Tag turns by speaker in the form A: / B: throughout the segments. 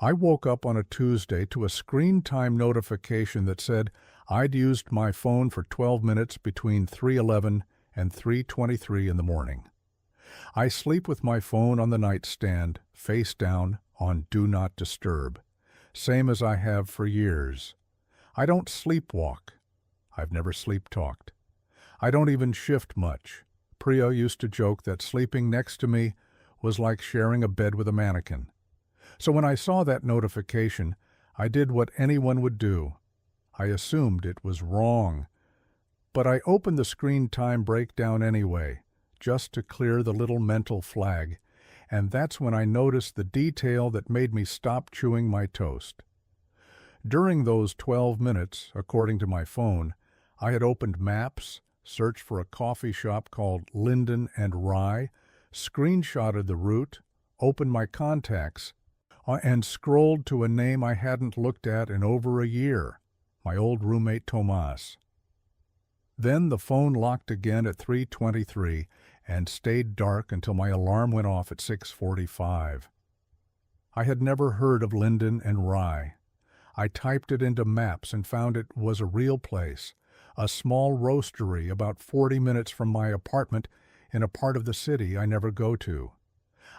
A: I woke up on a Tuesday to a screen time notification that said I'd used my phone for 12 minutes between 3:11 and 3:23 in the morning. I sleep with my phone on the nightstand, face down, on Do Not Disturb, same as I have for years. I don't sleepwalk. I've never sleep-talked. I don't even shift much. Priya used to joke that sleeping next to me was like sharing a bed with a mannequin. So when I saw that notification, I did what anyone would do. I assumed it was wrong. But I opened the screen time breakdown anyway, just to clear the little mental flag, and that's when I noticed the detail that made me stop chewing my toast. During those 12 minutes, according to my phone, I had opened Maps, searched for a coffee shop called Linden and Rye, screenshotted the route, opened my contacts, and scrolled to a name I hadn't looked at in over a year, my old roommate Tomas. Then the phone locked again at 3:23 and stayed dark until my alarm went off at 6:45. I had never heard of Linden and Rye. I typed it into Maps and found it was a real place, a small roastery about 40 minutes from my apartment in a part of the city I never go to.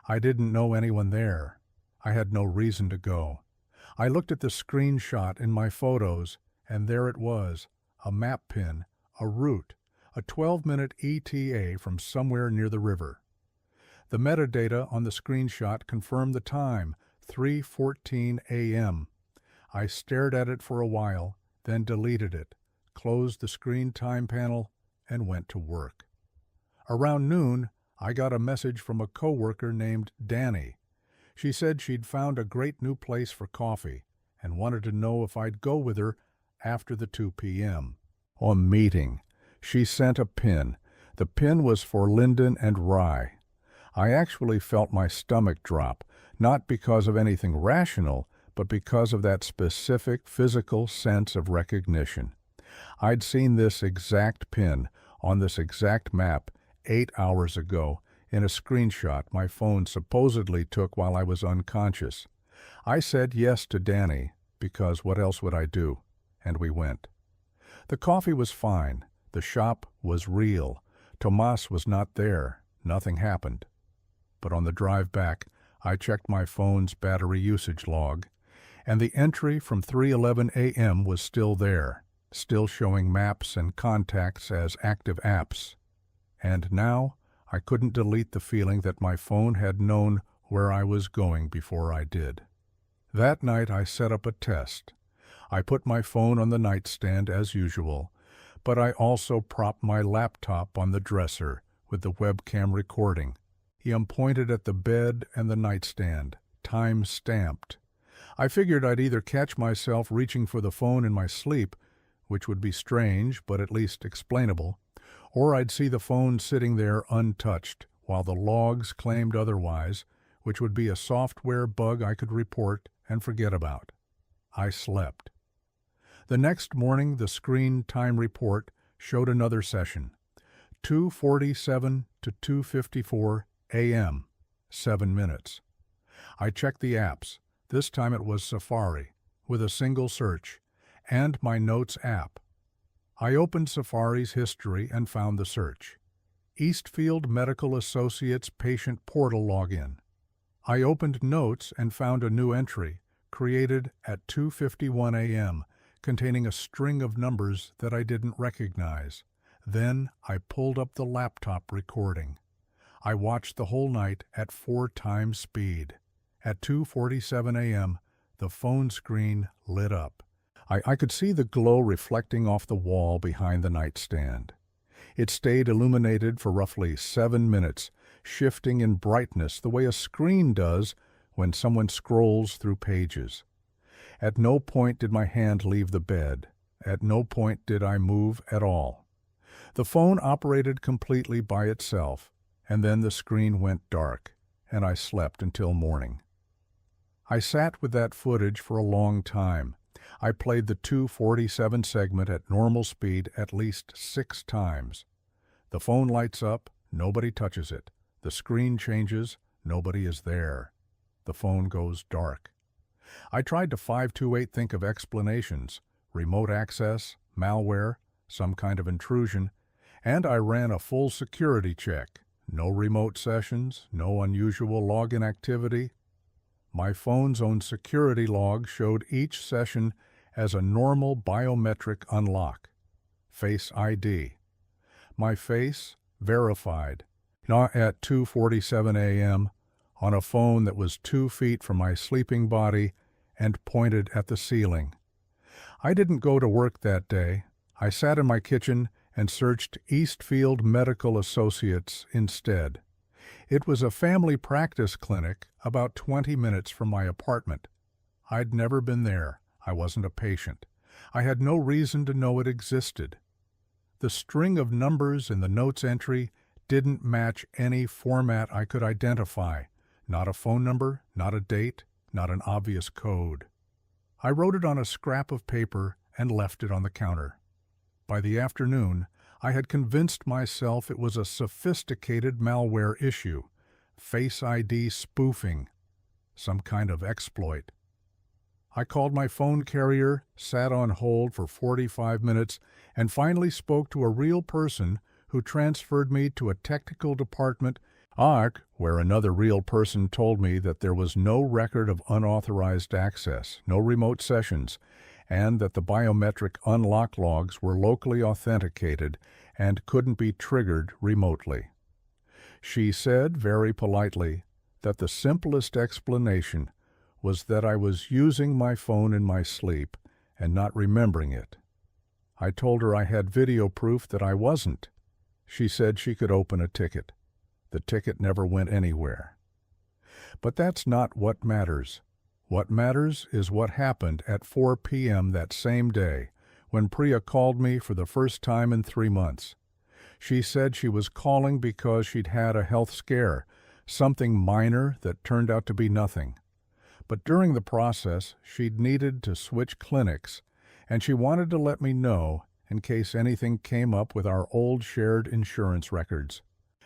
A: I didn't know anyone there. I had no reason to go. I looked at the screenshot in my photos, and there it was, a map pin, a route, a 12-minute ETA from somewhere near the river. The metadata on the screenshot confirmed the time, 3:14 a.m. I stared at it for a while, then deleted it, closed the screen time panel, and went to work. Around noon, I got a message from a coworker named Danny. She said she'd found a great new place for coffee and wanted to know if I'd go with her after the 2 p.m. On meeting, she sent a pin. The pin was for Linden and Rye. I actually felt my stomach drop, not because of anything rational, but because of that specific physical sense of recognition. I'd seen this exact pin on this exact map 8 hours ago in a screenshot my phone supposedly took while I was unconscious. I said yes to Danny, because what else would I do? And we went. The coffee was fine. The shop was real. Tomas was not there. Nothing happened. But on the drive back, I checked my phone's battery usage log, and the entry from 3:11 a.m. was still there, still showing Maps and contacts as active apps. And now, I couldn't delete the feeling that my phone had known where I was going before I did. That night I set up a test. I put my phone on the nightstand as usual, but I also propped my laptop on the dresser with the webcam recording. He pointed at the bed and the nightstand, time stamped. I figured I'd either catch myself reaching for the phone in my sleep, which would be strange but at least explainable, or I'd see the phone sitting there untouched while the logs claimed otherwise, which would be a software bug I could report and forget about. I slept. The next morning, the screen time report showed another session, 2:47 to 2:54 a.m., 7 minutes. I checked the apps. This time it was Safari, with a single search, and my Notes app. I opened Safari's history and found the search. Eastfield Medical Associates Patient Portal Login. I opened Notes and found a new entry, created at 2:51 a.m., containing a string of numbers that I didn't recognize. Then I pulled up the laptop recording. I watched the whole night at 4 times speed. At 2:47 a.m., the phone screen lit up. I could see the glow reflecting off the wall behind the nightstand. It stayed illuminated for roughly 7 minutes, shifting in brightness the way a screen does when someone scrolls through pages. At no point did my hand leave the bed. At no point did I move at all. The phone operated completely by itself, and then the screen went dark, and I slept until morning. I sat with that footage for a long time. I played the 2:47 segment at normal speed at least 6 times. The phone lights up, nobody touches it. The screen changes, nobody is there. The phone goes dark. I tried to 528 think of explanations: remote access, malware, some kind of intrusion, and I ran a full security check. No remote sessions, no unusual login activity. My phone's own security log showed each session as a normal biometric unlock. Face ID. My face verified, not at 2:47 a.m., on a phone that was 2 feet from my sleeping body and pointed at the ceiling. I didn't go to work that day. I sat in my kitchen and searched Eastfield Medical Associates instead. It was a family practice clinic about 20 minutes from my apartment. I'd never been there. I wasn't a patient. I had no reason to know it existed. The string of numbers in the notes entry didn't match any format I could identify. Not a phone number, not a date, not an obvious code. I wrote it on a scrap of paper and left it on the counter. By the afternoon, I had convinced myself it was a sophisticated malware issue, Face ID spoofing, some kind of exploit. I called my phone carrier, sat on hold for 45 minutes, and finally spoke to a real person who transferred me to a technical department, where another real person told me that there was no record of unauthorized access, no remote sessions, and that the biometric unlock logs were locally authenticated and couldn't be triggered remotely. She said very politely that the simplest explanation was that I was using my phone in my sleep and not remembering it. I told her I had video proof that I wasn't. She said she could open a ticket. The ticket never went anywhere. But that's not what matters. What matters is what happened at 4 p.m. that same day when Priya called me for the first time in 3 months. She said she was calling because she'd had a health scare, something minor that turned out to be nothing. But during the process, she'd needed to switch clinics, and she wanted to let me know in case anything came up with our old shared insurance records.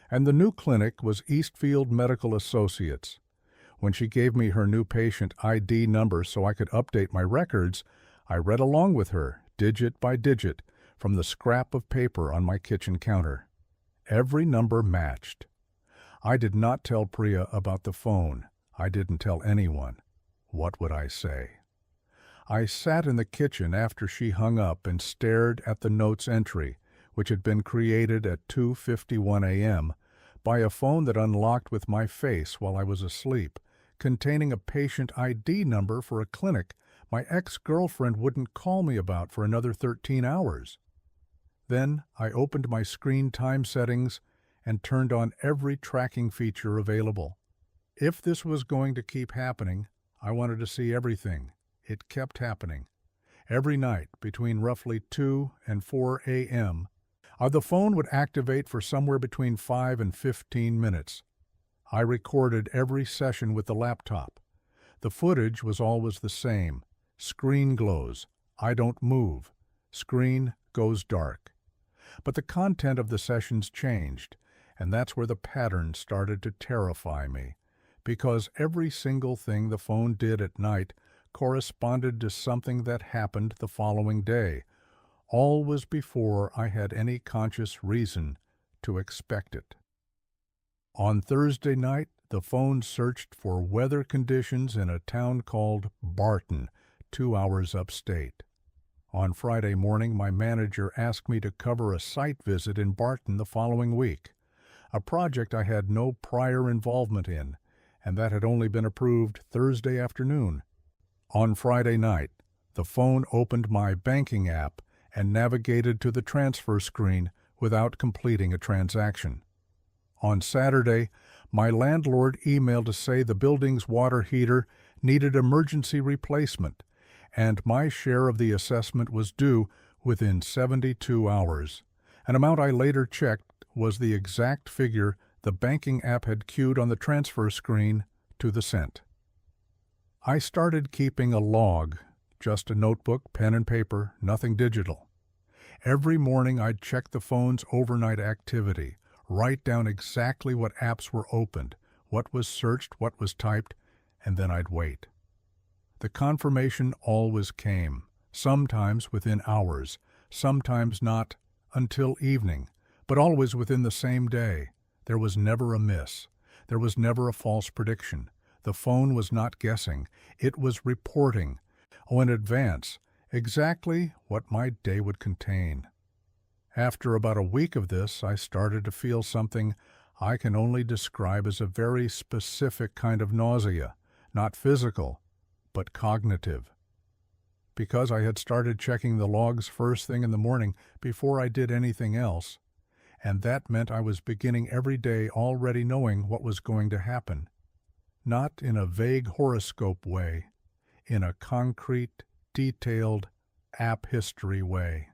A: And the new clinic was Eastfield Medical Associates. When she gave me her new patient ID number so I could update my records, I read along with her, digit by digit, from the scrap of paper on my kitchen counter. Every number matched. I did not tell Priya about the phone. I didn't tell anyone. What would I say? I sat in the kitchen after she hung up and stared at the notes entry, which had been created at 2:51 a.m., by a phone that unlocked with my face while I was asleep, containing a patient ID number for a clinic my ex-girlfriend wouldn't call me about for another 13 hours. Then I opened my screen time settings and turned on every tracking feature available. If this was going to keep happening, I wanted to see everything. It kept happening. Every night between roughly 2 and 4 a.m., the phone would activate for somewhere between 5 and 15 minutes. I recorded every session with the laptop. The footage was always the same. Screen glows. I don't move. Screen goes dark. But the content of the sessions changed, and that's where the pattern started to terrify me, because every single thing the phone did at night corresponded to something that happened the following day. All was before I had any conscious reason to expect it. On Thursday night, the phone searched for weather conditions in a town called Barton, 2 hours upstate. On Friday morning, my manager asked me to cover a site visit in Barton the following week, a project I had no prior involvement in, and that had only been approved Thursday afternoon. On Friday night, the phone opened my banking app and navigated to the transfer screen without completing a transaction. On Saturday, my landlord emailed to say the building's water heater needed emergency replacement, and my share of the assessment was due within 72 hours. An amount I later checked was the exact figure the banking app had queued on the transfer screen to the cent. I started keeping a log, just a notebook, pen and paper, nothing digital. Every morning I'd check the phone's overnight activity, write down exactly what apps were opened, what was searched, what was typed, and then I'd wait. The confirmation always came, sometimes within hours, sometimes not until evening, but always within the same day. There was never a miss. There was never a false prediction. The phone was not guessing. It was reporting, in advance, exactly what my day would contain. After about a week of this, I started to feel something I can only describe as a very specific kind of nausea, not physical, but cognitive. Because I had started checking the logs first thing in the morning before I did anything else, and that meant I was beginning every day already knowing what was going to happen. Not in a vague horoscope way, in a concrete, detailed, app history way.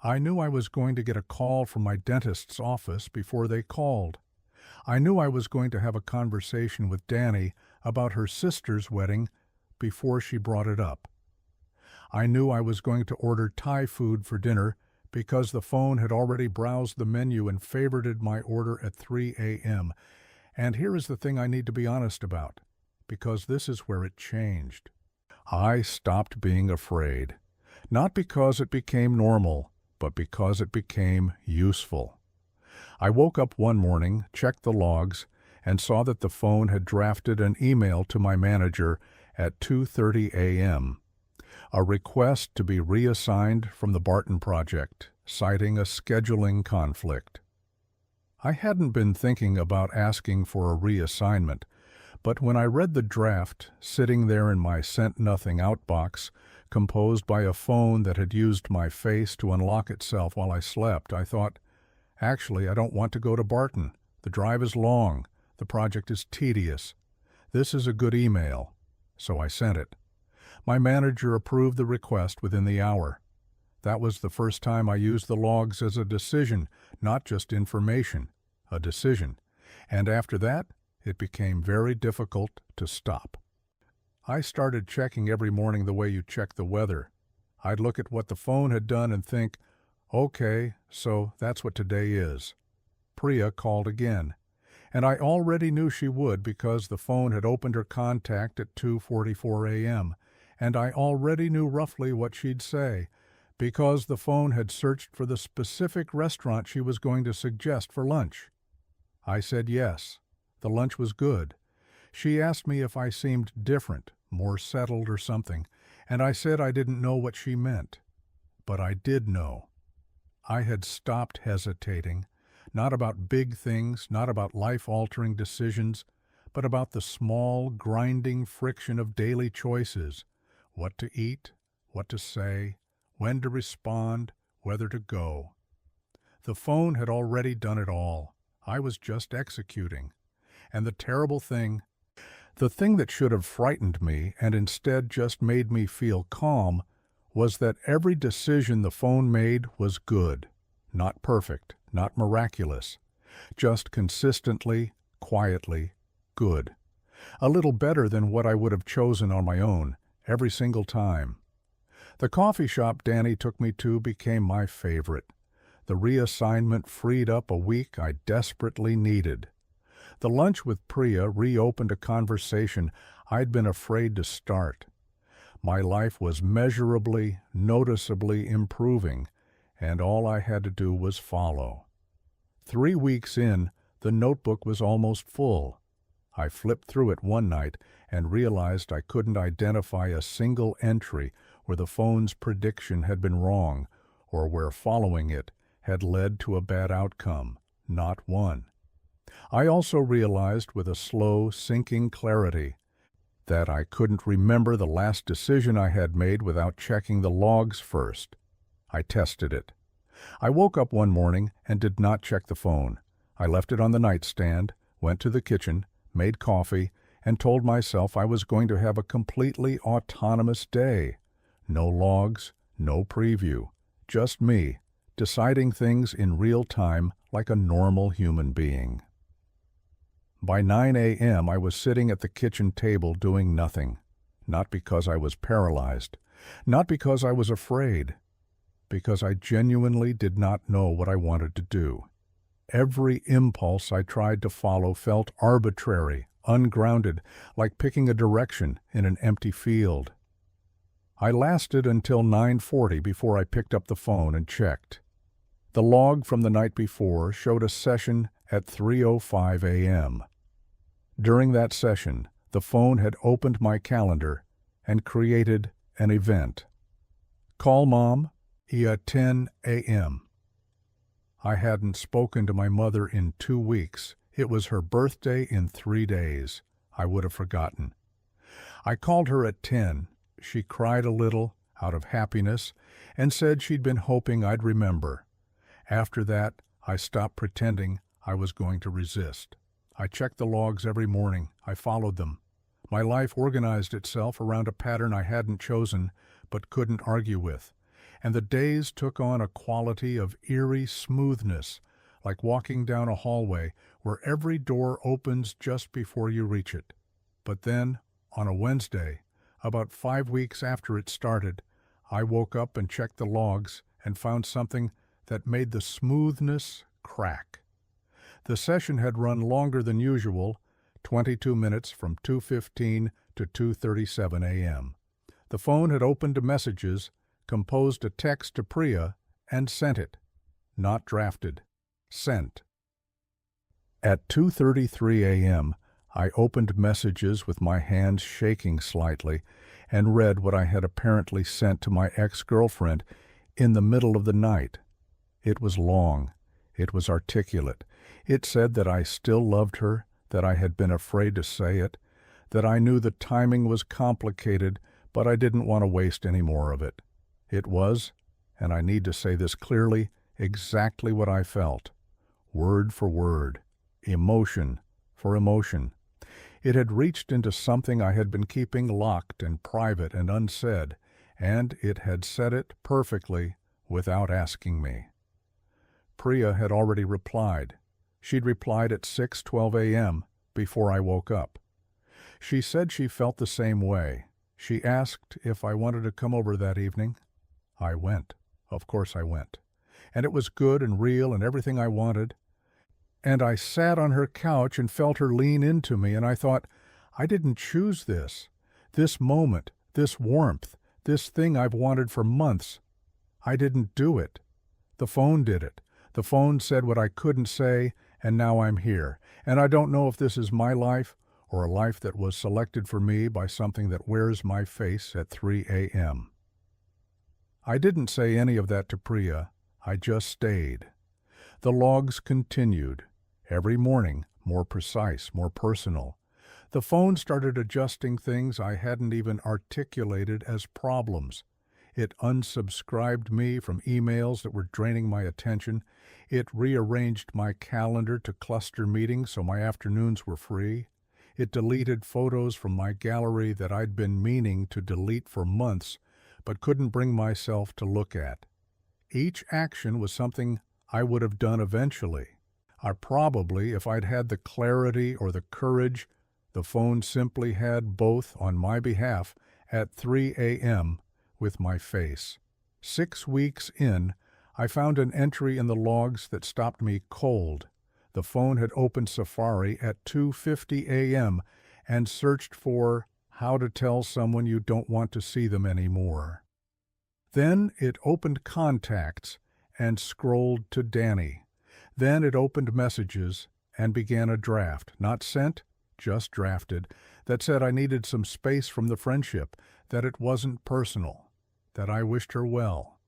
A: I knew I was going to get a call from my dentist's office before they called. I knew I was going to have a conversation with Danny about her sister's wedding before she brought it up. I knew I was going to order Thai food for dinner because the phone had already browsed the menu and favorited my order at 3 a.m. And here is the thing I need to be honest about, because this is where it changed. I stopped being afraid, not because it became normal, but because it became useful. I woke up one morning, checked the logs, and saw that the phone had drafted an email to my manager at 2:30 a.m., a request to be reassigned from the Barton project, citing a scheduling conflict. I hadn't been thinking about asking for a reassignment, but when I read the draft sitting there in my sent-nothing outbox, composed by a phone that had used my face to unlock itself while I slept, I thought, actually, I don't want to go to Barton. The drive is long. The project is tedious. This is a good email. So I sent it. My manager approved the request within the hour. That was the first time I used the logs as a decision, not just information, a decision. And after that, it became very difficult to stop. I started checking every morning the way you check the weather. I'd look at what the phone had done and think, okay, so that's what today is. Priya called again, and I already knew she would because the phone had opened her contact at 2:44 a.m., and I already knew roughly what she'd say, because the phone had searched for the specific restaurant she was going to suggest for lunch. I said yes. The lunch was good. She asked me if I seemed different, more settled or something, and I said I didn't know what she meant. But I did know. I had stopped hesitating, not about big things, not about life-altering decisions, but about the small, grinding friction of daily choices, what to eat, what to say, when to respond, whether to go. The phone had already done it all. I was just executing. And the terrible thing, the thing that should have frightened me and instead just made me feel calm, was that every decision the phone made was good, not perfect, not miraculous, just consistently, quietly good. A little better than what I would have chosen on my own, every single time. The coffee shop Danny took me to became my favorite. The reassignment freed up a week I desperately needed. The lunch with Priya reopened a conversation I'd been afraid to start. My life was measurably, noticeably improving, and all I had to do was follow. 3 weeks in, the notebook was almost full. I flipped through it one night and realized I couldn't identify a single entry where the phone's prediction had been wrong or where following it had led to a bad outcome. Not one. I also realized with a slow, sinking clarity that I couldn't remember the last decision I had made without checking the logs first. I tested it. I woke up one morning and did not check the phone. I left it on the nightstand, went to the kitchen, made coffee, and told myself I was going to have a completely autonomous day. No logs, no preview, just me, deciding things in real time like a normal human being. By 9 a.m. I was sitting at the kitchen table doing nothing, not because I was paralyzed, not because I was afraid, because I genuinely did not know what I wanted to do. Every impulse I tried to follow felt arbitrary, ungrounded, like picking a direction in an empty field. I lasted until 9:40 before I picked up the phone and checked. The log from the night before showed a session at 3:05 a.m. During that session, the phone had opened my calendar and created an event. Call Mom at 10 a.m. I hadn't spoken to my mother in 2 weeks. It was her birthday in 3 days. I would have forgotten. I called her at 10. She cried a little, out of happiness, and said she'd been hoping I'd remember. After that, I stopped pretending I was going to resist. I checked the logs every morning. I followed them. My life organized itself around a pattern I hadn't chosen but couldn't argue with, and the days took on a quality of eerie smoothness, like walking down a hallway where every door opens just before you reach it. But then, on a Wednesday, about 5 weeks after it started, I woke up and checked the logs and found something that made the smoothness crack. The session had run longer than usual, 22 minutes from 2:15 to 2:37 a.m. The phone had opened to messages, composed a text to Priya, and sent it. Not drafted. Sent. At 2:33 a.m., I opened messages with my hands shaking slightly and read what I had apparently sent to my ex-girlfriend in the middle of the night. It was long. It was articulate. It said that I still loved her, that I had been afraid to say it, that I knew the timing was complicated, but I didn't want to waste any more of it. It was, and I need to say this clearly, exactly what I felt. Word for word. Emotion for emotion. It had reached into something I had been keeping locked and private and unsaid, and it had said it perfectly without asking me. Priya had already replied. She'd replied at 6:12 a.m. before I woke up. She said she felt the same way. She asked if I wanted to come over that evening. I went. Of course I went. And it was good and real and everything I wanted. And I sat on her couch and felt her lean into me, and I thought, I didn't choose this. This moment, this warmth, this thing I've wanted for months. I didn't do it. The phone did it. The phone said what I couldn't say, and now I'm here. And I don't know if this is my life or a life that was selected for me by something that wears my face at 3 a.m. I didn't say any of that to Priya. I just stayed. The logs continued. Every morning, more precise, more personal. The phone started adjusting things I hadn't even articulated as problems. It unsubscribed me from emails that were draining my attention. It rearranged my calendar to cluster meetings so my afternoons were free. It deleted photos from my gallery that I'd been meaning to delete for months, but couldn't bring myself to look at. Each action was something I would have done eventually. Probably, if I'd had the clarity or the courage, the phone simply had both on my behalf at 3 a.m. with my face. 6 weeks in, I found an entry in the logs that stopped me cold. The phone had opened Safari at 2:50 a.m. and searched for how to tell someone you don't want to see them anymore. Then it opened contacts and scrolled to Danny. Then it opened messages and began a draft, not sent, just drafted, that said I needed some space from the friendship, that it wasn't personal, that I wished her well.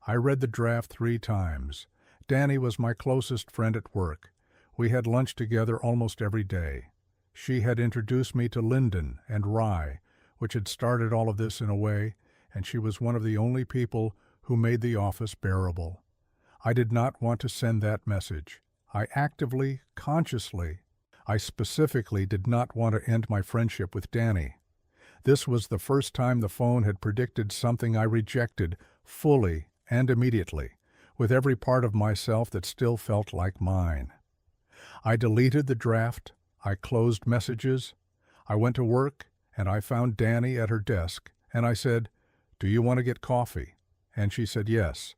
A: I read the draft 3 times. Danny was my closest friend at work. We had lunch together almost every day. She had introduced me to Linden and Rye, which had started all of this in a way, and she was one of the only people who made the office bearable. I did not want to send that message. I actively, consciously, I specifically did not want to end my friendship with Danny. This was the first time the phone had predicted something I rejected fully and immediately, with every part of myself that still felt like mine. I deleted the draft. I closed messages. I went to work, and I found Danny at her desk, and I said, "Do you want to get coffee?" And she said yes.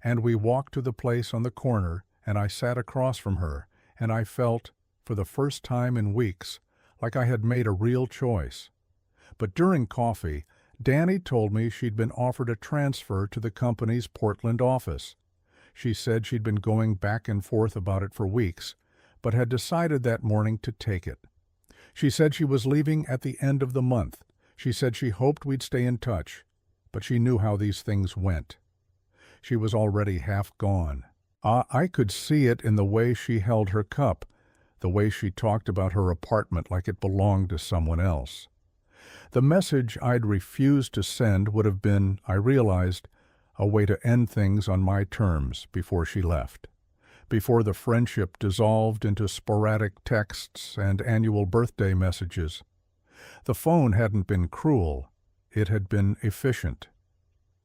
A: And we walked to the place on the corner, and I sat across from her, and I felt, for the first time in weeks, like I had made a real choice. But during coffee, Danny told me she'd been offered a transfer to the company's Portland office. She said she'd been going back and forth about it for weeks, but had decided that morning to take it. She said she was leaving at the end of the month. She said she hoped we'd stay in touch, but she knew how these things went. She was already half gone. I could see it in the way she held her cup, the way she talked about her apartment like it belonged to someone else. The message I'd refused to send would have been, I realized, a way to end things on my terms before she left, before the friendship dissolved into sporadic texts and annual birthday messages. The phone hadn't been cruel, it had been efficient.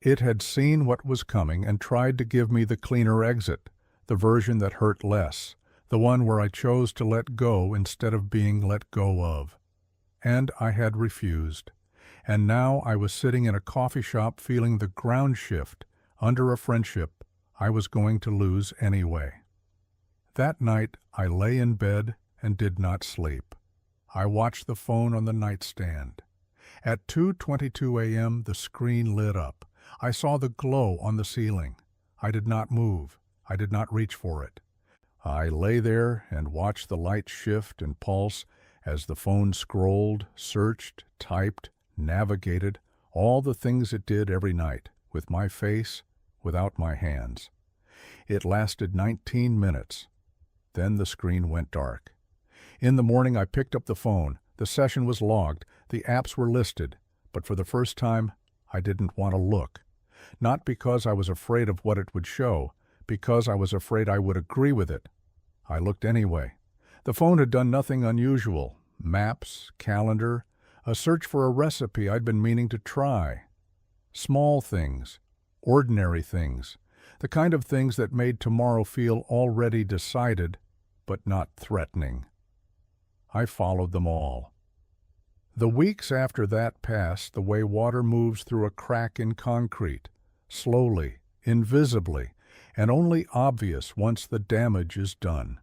A: It had seen what was coming and tried to give me the cleaner exit, the version that hurt less, the one where I chose to let go instead of being let go of. And I had refused. And now I was sitting in a coffee shop feeling the ground shift under a friendship I was going to lose anyway. That night I lay in bed and did not sleep. I watched the phone on the nightstand. At 2:22 a.m. the screen lit up. I saw the glow on the ceiling. I did not move. I did not reach for it. I lay there and watched the light shift and pulse as the phone scrolled, searched, typed, navigated, all the things it did every night, with my face, without my hands. It lasted 19 minutes. Then the screen went dark. In the morning I picked up the phone. The session was logged. The apps were listed. But for the first time, I didn't want to look. Not because I was afraid of what it would show, because I was afraid I would agree with it. I looked anyway. The phone had done nothing unusual. Maps, calendar, a search for a recipe I'd been meaning to try. Small things, ordinary things, the kind of things that made tomorrow feel already decided, but not threatening. I followed them all. The weeks after that passed the way water moves through a crack in concrete, slowly, invisibly, and only obvious once the damage is done.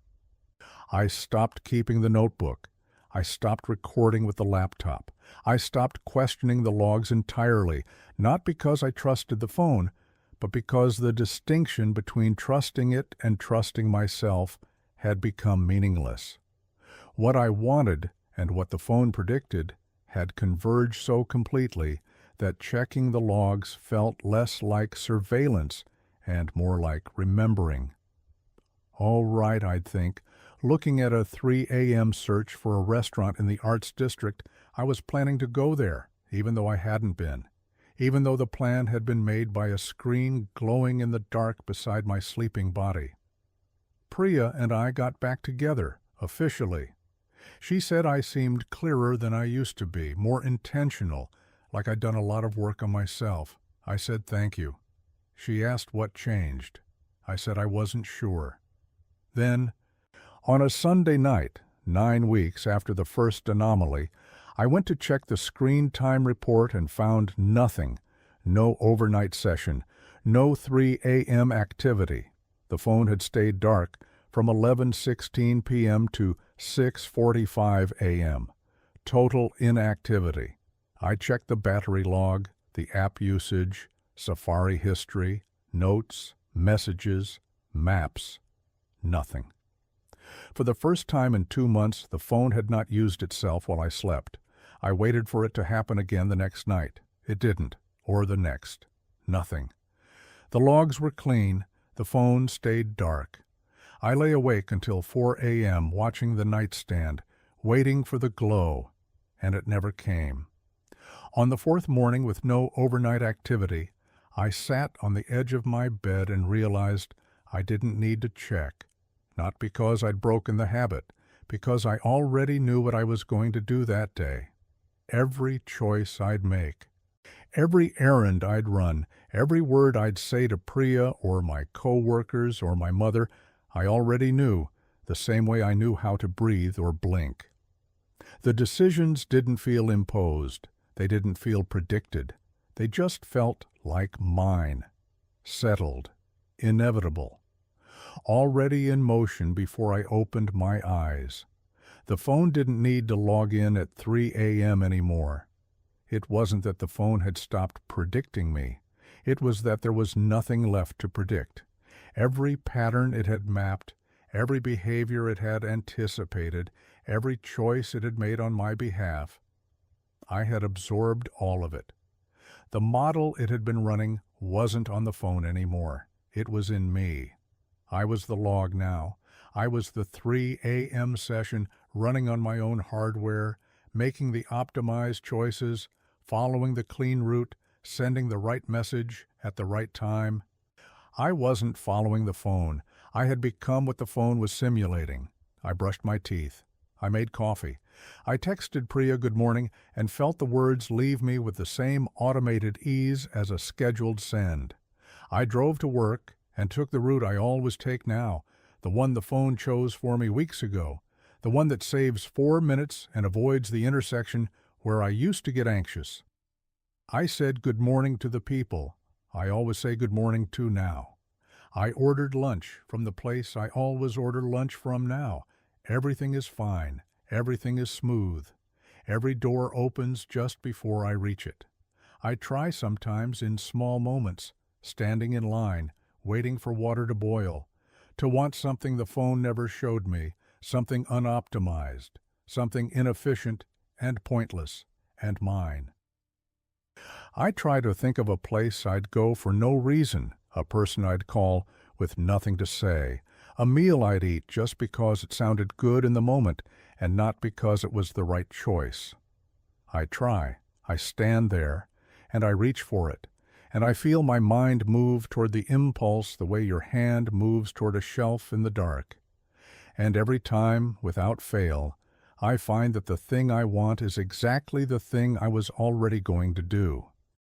A: I stopped keeping the notebook. I stopped recording with the laptop. I stopped questioning the logs entirely, not because I trusted the phone, but because the distinction between trusting it and trusting myself had become meaningless. What I wanted and what the phone predicted had converged so completely that checking the logs felt less like surveillance and more like remembering. All right, I'd think. Looking at a 3 a.m. search for a restaurant in the Arts District, I was planning to go there, even though I hadn't been, even though the plan had been made by a screen glowing in the dark beside my sleeping body. Priya and I got back together, officially. She said I seemed clearer than I used to be, more intentional, like I'd done a lot of work on myself. I said thank you. She asked what changed. I said I wasn't sure. Then, on a Sunday night, 9 weeks after the first anomaly, I went to check the screen time report and found nothing. No overnight session, no 3 a.m. activity. The phone had stayed dark from 11:16 p.m. to 6:45 a.m. Total inactivity. I checked the battery log, the app usage, Safari history, notes, messages, maps. Nothing. For the first time in 2 months, the phone had not used itself while I slept. I waited for it to happen again the next night. It didn't, or the next. Nothing. The logs were clean. The phone stayed dark. I lay awake until 4 a.m. watching the nightstand, waiting for the glow, and it never came. On the fourth morning, with no overnight activity, I sat on the edge of my bed and realized I didn't need to check. Not because I'd broken the habit, because I already knew what I was going to do that day. Every choice I'd make, every errand I'd run, every word I'd say to Priya or my co-workers or my mother, I already knew, the same way I knew how to breathe or blink. The decisions didn't feel imposed. They didn't feel predicted. They just felt like mine, settled, inevitable, already in motion before I opened my eyes. The phone didn't need to log in at 3 a.m. anymore. It wasn't that the phone had stopped predicting me. It was that there was nothing left to predict. Every pattern it had mapped, every behavior it had anticipated, every choice it had made on my behalf, I had absorbed all of it. The model it had been running wasn't on the phone anymore. It was in me. I was the log now. I was the 3 a.m. session running on my own hardware, making the optimized choices, following the clean route, sending the right message at the right time. I wasn't following the phone. I had become what the phone was simulating. I brushed my teeth. I made coffee. I texted Priya good morning and felt the words leave me with the same automated ease as a scheduled send. I drove to work and took the route I always take now, the one the phone chose for me weeks ago, the one that saves 4 minutes and avoids the intersection where I used to get anxious. I said good morning to the people I always say good morning to now. I ordered lunch from the place I always order lunch from now. Everything is fine. Everything is smooth. Every door opens just before I reach it. I try sometimes in small moments, standing in line, waiting for water to boil, to want something the phone never showed me, something unoptimized, something inefficient and pointless, and mine. I try to think of a place I'd go for no reason, a person I'd call with nothing to say, a meal I'd eat just because it sounded good in the moment and not because it was the right choice. I try, I stand there, and I reach for it, and I feel my mind move toward the impulse the way your hand moves toward a shelf in the dark. And every time, without fail, I find that the thing I want is exactly the thing I was already going to do.